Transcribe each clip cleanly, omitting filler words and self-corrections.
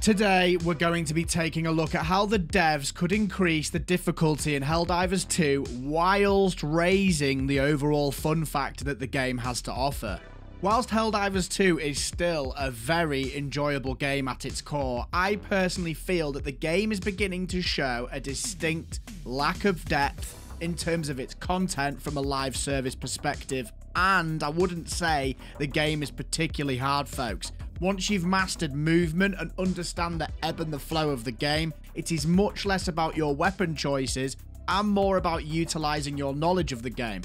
Today, we're going to be taking a look at how the devs could increase the difficulty in Helldivers 2 whilst raising the overall fun factor that the game has to offer. Whilst Helldivers 2 is still a very enjoyable game at its core, I personally feel that the game is beginning to show a distinct lack of depth in terms of its content from a live service perspective, and I wouldn't say the game is particularly hard, folks. Once you've mastered movement and understand the ebb and the flow of the game, it is much less about your weapon choices and more about utilizing your knowledge of the game.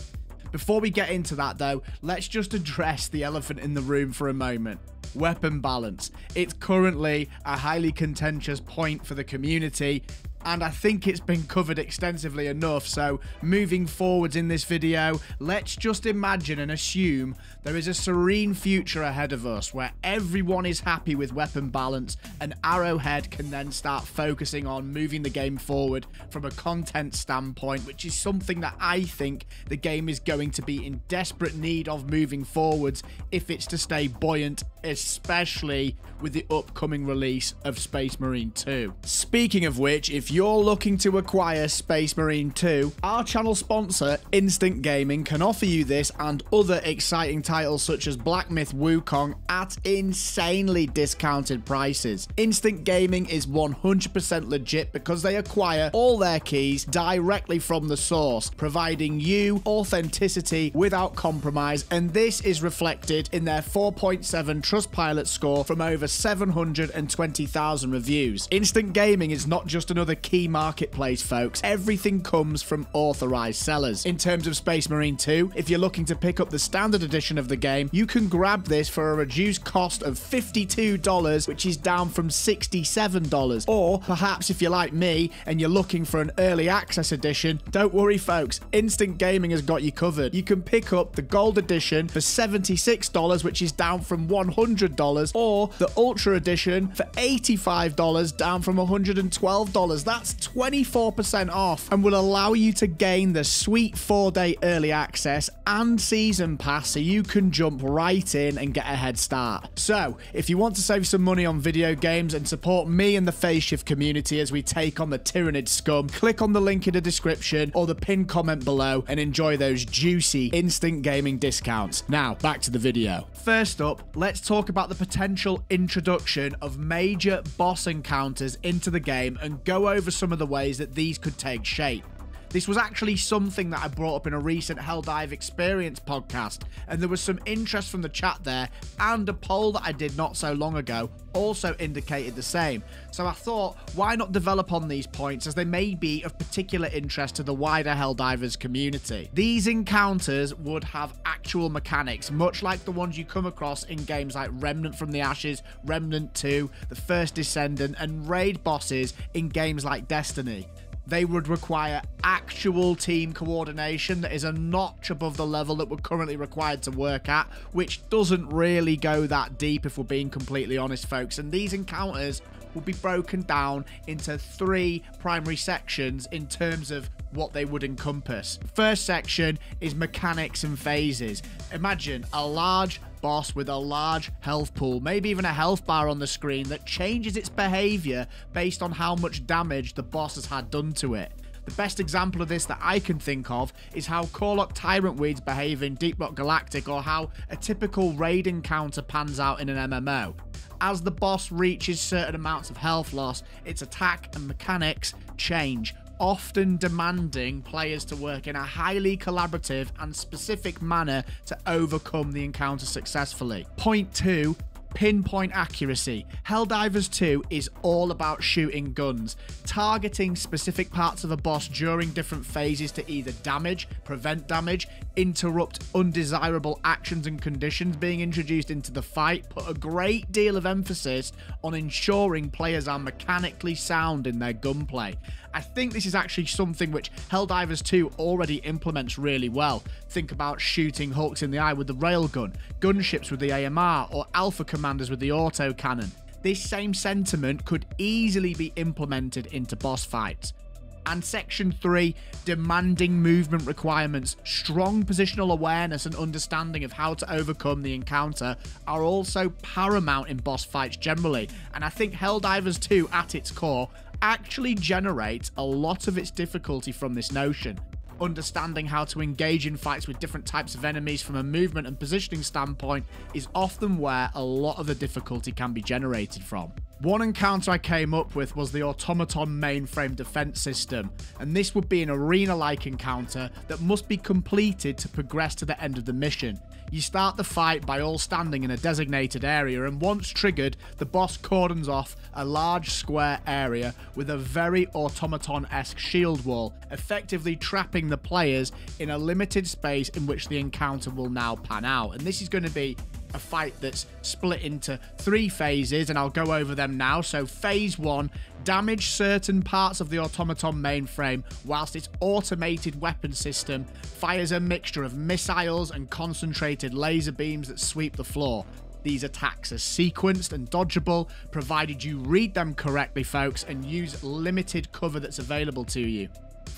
Before we get into that though, let's just address the elephant in the room for a moment. Weapon balance. It's currently a highly contentious point for the community, and I think it's been covered extensively enough, so moving forwards in this video, let's just imagine and assume there is a serene future ahead of us where everyone is happy with weapon balance and Arrowhead can then start focusing on moving the game forward from a content standpoint, which is something that I think the game is going to be in desperate need of moving forwards if it's to stay buoyant, especially with the upcoming release of Space Marine 2. Speaking of which, if you're looking to acquire Space Marine 2, our channel sponsor, Instant Gaming, can offer you this and other exciting titles such as Black Myth Wukong at insanely discounted prices. Instant Gaming is 100% legit because they acquire all their keys directly from the source, providing you authenticity without compromise, and this is reflected in their 4.7 Trustpilot score from over 720,000 reviews. Instant Gaming is not just another key marketplace, folks. Everything comes from authorized sellers. In terms of Space Marine 2, if you're looking to pick up the standard edition of the game, you can grab this for a reduced cost of $52, which is down from $67. Or perhaps if you're like me and you're looking for an early access edition, don't worry, folks. Instant Gaming has got you covered. You can pick up the gold edition for $76, which is down from $100, or the Ultra Edition for $85, down from $112. That's 24% off and will allow you to gain the sweet 4-day early access and season pass so you can jump right in and get a head start. So, if you want to save some money on video games and support me and the Phase Shift community as we take on the Tyrannid scum, click on the link in the description or the pinned comment below and enjoy those juicy Instant Gaming discounts. Now, back to the video. First up, let's talk about the potential introduction of major boss encounters into the game and go over some of the ways that these could take shape. This was actually something that I brought up in a recent Helldive Experience podcast, and there was some interest from the chat there, and a poll that I did not so long ago also indicated the same. So I thought, why not develop on these points as they may be of particular interest to the wider Helldivers community. These encounters would have actual mechanics, much like the ones you come across in games like Remnant from the Ashes, Remnant 2, The First Descendant, and raid bosses in games like Destiny. They would require actual team coordination that is a notch above the level that we're currently required to work at, which doesn't really go that deep if we're being completely honest, folks. And these encounters will be broken down into 3 primary sections in terms of what they would encompass. First section is mechanics and phases. Imagine a large boss with a large health pool, maybe even a health bar on the screen that changes its behavior based on how much damage the boss has had done to it. The best example of this that I can think of is how Corlock Tyrant Weeds behave in Deep Rock Galactic, or how a typical raid encounter pans out in an MMO. As the boss reaches certain amounts of health loss, its attack and mechanics change, often demanding players to work in a highly collaborative and specific manner to overcome the encounter successfully. Point 2. Pinpoint accuracy. Helldivers 2 is all about shooting guns, targeting specific parts of a boss during different phases to either damage, prevent damage, interrupt undesirable actions and conditions being introduced into the fight, put a great deal of emphasis on ensuring players are mechanically sound in their gunplay. I think this is actually something which Helldivers 2 already implements really well. Think about shooting hooks in the eye with the railgun, gunships with the AMR, or alpha commanders with the autocannon. This same sentiment could easily be implemented into boss fights. And Section 3, demanding movement requirements, strong positional awareness and understanding of how to overcome the encounter are also paramount in boss fights generally, and I think Helldivers 2 at its core actually generates a lot of its difficulty from this notion. Understanding how to engage in fights with different types of enemies from a movement and positioning standpoint is often where a lot of the difficulty can be generated from. One encounter I came up with was the automaton mainframe defense system, and this would be an arena-like encounter that must be completed to progress to the end of the mission. You start the fight by all standing in a designated area, and once triggered, the boss cordons off a large square area with a very automaton-esque shield wall, effectively trapping the players in a limited space in which the encounter will now pan out. And this is going to be a fight that's split into 3 phases, and I'll go over them now. So phase 1, damage certain parts of the automaton mainframe whilst its automated weapon system fires a mixture of missiles and concentrated laser beams that sweep the floor. These attacks are sequenced and dodgeable, provided you read them correctly, folks, and use limited cover that's available to you.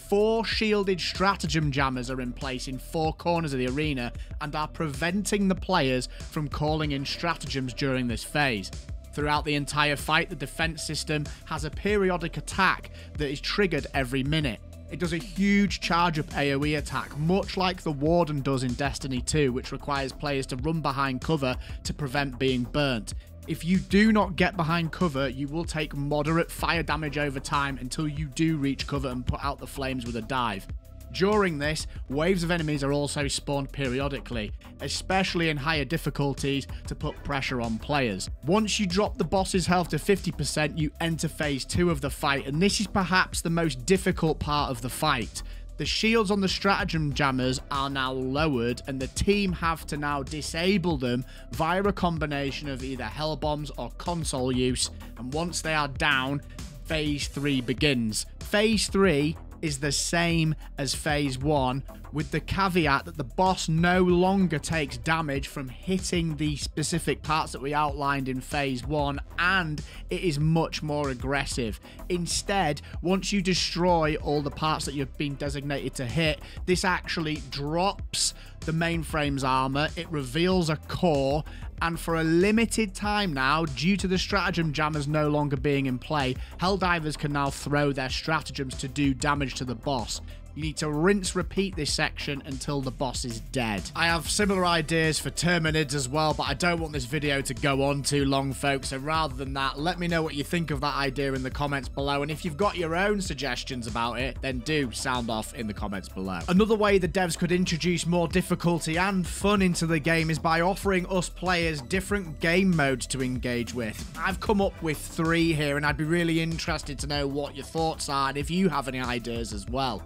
4 shielded stratagem jammers are in place in 4 corners of the arena and are preventing the players from calling in stratagems during this phase. Throughout the entire fight, the defense system has a periodic attack that is triggered every minute. It does a huge charge-up AoE attack, much like the Warden does in Destiny 2, which requires players to run behind cover to prevent being burnt. If you do not get behind cover, you will take moderate fire damage over time until you do reach cover and put out the flames with a dive. During this, waves of enemies are also spawned periodically, especially in higher difficulties to put pressure on players. Once you drop the boss's health to 50%, you enter phase 2 of the fight, and this is perhaps the most difficult part of the fight. The shields on the stratagem jammers are now lowered, and the team have to now disable them via a combination of either hell bombs or console use, and once they are down, phase 3 begins. Phase 3 is the same as phase 1, with the caveat that the boss no longer takes damage from hitting the specific parts that we outlined in phase 1, and it is much more aggressive. Instead, once you destroy all the parts that you've been designated to hit, this actually drops the mainframe's armor, it reveals a core, and for a limited time now, due to the stratagem jammers no longer being in play, Helldivers can now throw their stratagems to do damage to the boss. You need to rinse repeat this section until the boss is dead. I have similar ideas for Terminids as well, but I don't want this video to go on too long, folks, so rather than that, let me know what you think of that idea in the comments below, and if you've got your own suggestions about it, then do sound off in the comments below. Another way the devs could introduce more difficulty and fun into the game is by offering us players different game modes to engage with. I've come up with 3 here, and I'd be really interested to know what your thoughts are and if you have any ideas as well.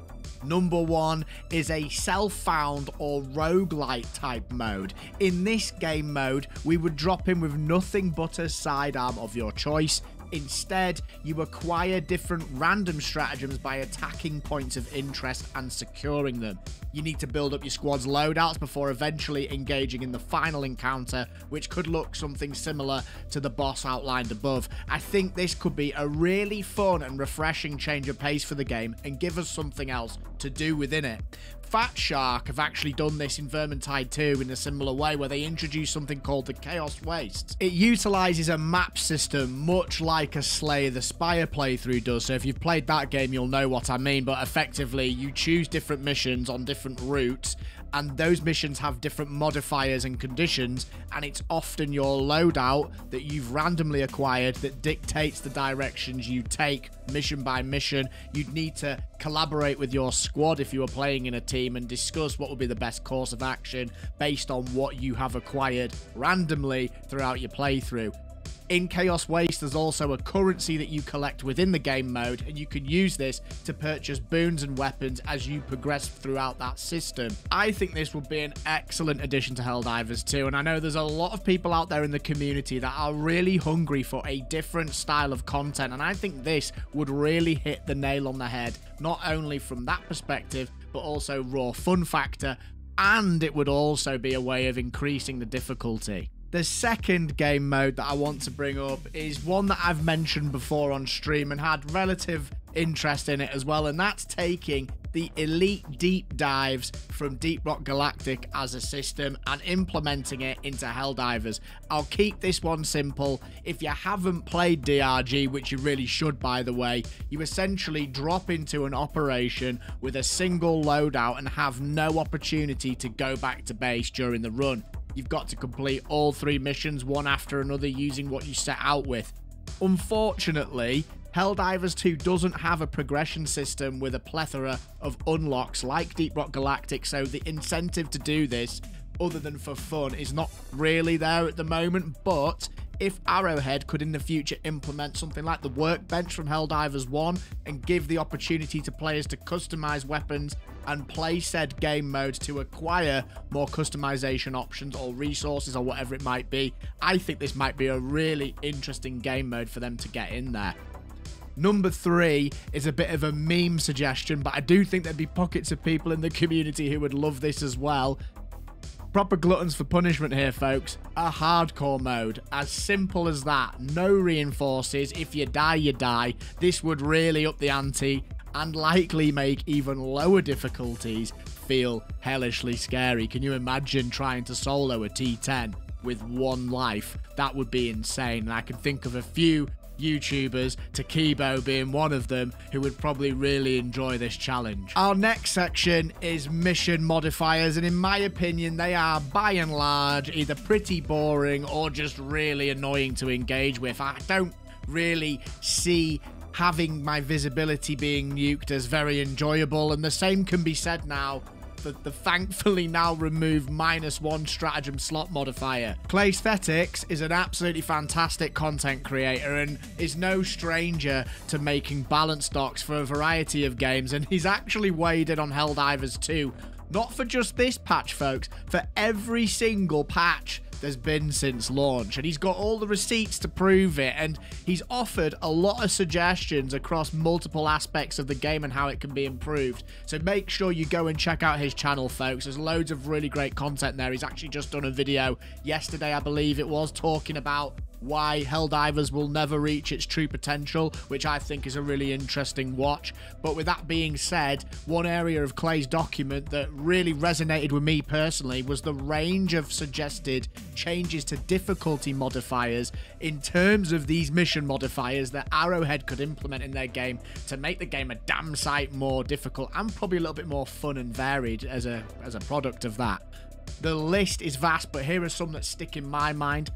Number 1 is a self-found or roguelite type mode. In this game mode, we would drop in with nothing but a sidearm of your choice. Instead, you acquire different random stratagems by attacking points of interest and securing them. You need to build up your squad's loadouts before eventually engaging in the final encounter, which could look something similar to the boss outlined above. I think this could be a really fun and refreshing change of pace for the game and give us something else to do within it. Fat Shark have actually done this in Vermintide 2 in a similar way, where they introduce something called the Chaos Waste. It utilizes a map system much like a Slay the Spire playthrough does, so if you've played that game you'll know what I mean, but effectively you choose different missions on different routes, and those missions have different modifiers and conditions, and it's often your loadout that you've randomly acquired that dictates the directions you take mission by mission. You'd need to collaborate with your squad if you were playing in a team and discuss what would be the best course of action based on what you have acquired randomly throughout your playthrough. In Chaos Waste, there's also a currency that you collect within the game mode, and you can use this to purchase boons and weapons as you progress throughout that system. I think this would be an excellent addition to Helldivers 2, and I know there's a lot of people out there in the community that are really hungry for a different style of content, and I think this would really hit the nail on the head, not only from that perspective, but also raw fun factor, and it would also be a way of increasing the difficulty. The second game mode that I want to bring up is one that I've mentioned before on stream and had relative interest in it as well, and that's taking the elite deep dives from Deep Rock Galactic as a system and implementing it into Helldivers. I'll keep this one simple. If you haven't played DRG, which you really should by the way, you essentially drop into an operation with a single loadout and have no opportunity to go back to base during the run. You've got to complete all 3 missions one after another using what you set out with. Unfortunately, Helldivers 2 doesn't have a progression system with a plethora of unlocks like Deep Rock Galactic, so the incentive to do this, other than for fun, is not really there at the moment. But if Arrowhead could in the future implement something like the workbench from Helldivers 1 and give the opportunity to players to customize weapons and play said game mode to acquire more customization options or resources or whatever it might be, I think this might be a really interesting game mode for them to get in there. Number 3 is a bit of a meme suggestion, but I do think there'd be pockets of people in the community who would love this as well. Proper gluttons for punishment here, folks. A hardcore mode. As simple as that. No reinforces. If you die, you die. This would really up the ante and likely make even lower difficulties feel hellishly scary. Can you imagine trying to solo a T10 with 1 life? That would be insane. And I can think of a few YouTubers, Takibo being one of them, who would probably really enjoy this challenge. Our next section is mission modifiers, and in my opinion they are by and large either pretty boring or just really annoying to engage with. I don't really see having my visibility being nuked as very enjoyable, and the same can be said now for the thankfully now removed -1 stratagem slot modifier. Claysthetics is an absolutely fantastic content creator and is no stranger to making balance docs for a variety of games, and he's actually weighed in on Helldivers 2. Not for just this patch, folks, for every single patch there's been since launch, and he's got all the receipts to prove it, and he's offered a lot of suggestions across multiple aspects of the game and how it can be improved. So make sure you go and check out his channel, folks. There's loads of really great content there. He's actually just done a video yesterday, I believe it was, talking about why Helldivers will never reach its true potential, which I think is a really interesting watch. But with that being said, one area of Clay's document that really resonated with me personally was the range of suggested changes to difficulty modifiers in terms of these mission modifiers that Arrowhead could implement in their game to make the game a damn sight more difficult and probably a little bit more fun and varied as a product of that. The list is vast, but here are some that stick in my mind.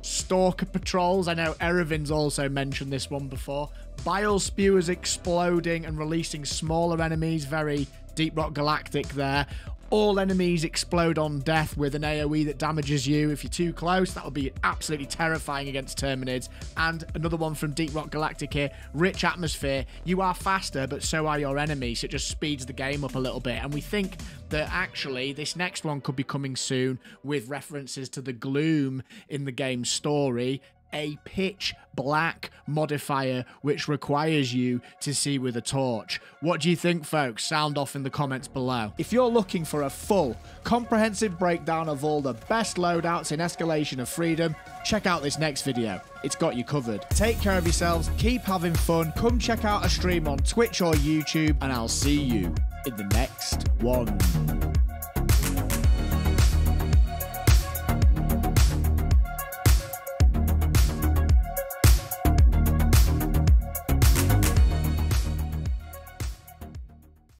Stalker patrols, I know Erevin's also mentioned this one before. Bile spewers exploding and releasing smaller enemies, very Deep Rock Galactic there. All enemies explode on death with an AoE that damages you if you're too close. That would be absolutely terrifying against Terminids. And another one from Deep Rock Galactic here, rich atmosphere. You are faster, but so are your enemies, so it just speeds the game up a little bit. And we think that actually this next one could be coming soon with references to the gloom in the game's story. A pitch black modifier which requires you to see with a torch. What do you think, folks? Sound off in the comments below. If you're looking for a full, comprehensive breakdown of all the best loadouts in Escalation of Freedom, check out this next video. It's got you covered. Take care of yourselves, keep having fun, come check out a stream on Twitch or YouTube, and I'll see you in the next one.